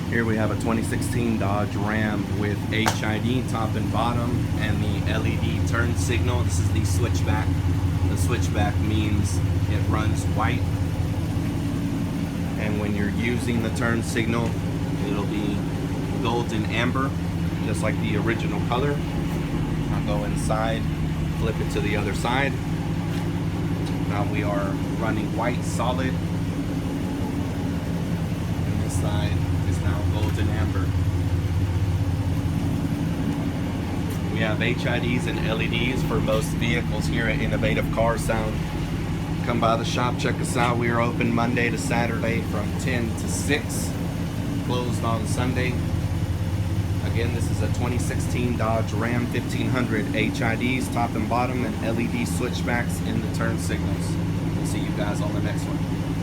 Here we have a 2016 Dodge Ram with HID top and bottom and the LED turn signal. This is the switchback. The switchback means it runs white, and when you're using the turn signal, it'll be golden amber, just like the original color. I'll go inside, flip it to the other side. Now we are running white solid, and this side is now golden amber. We have HIDs and LEDs for most vehicles here at Innovative Car Sound. Come by the shop, check us out. We are open Monday to Saturday from 10 to 6, closed on Sunday. Again, this is a 2016 Dodge Ram 1500, HIDs top and bottom and LED switchbacks in the turn signals. We'll see you guys on the next one.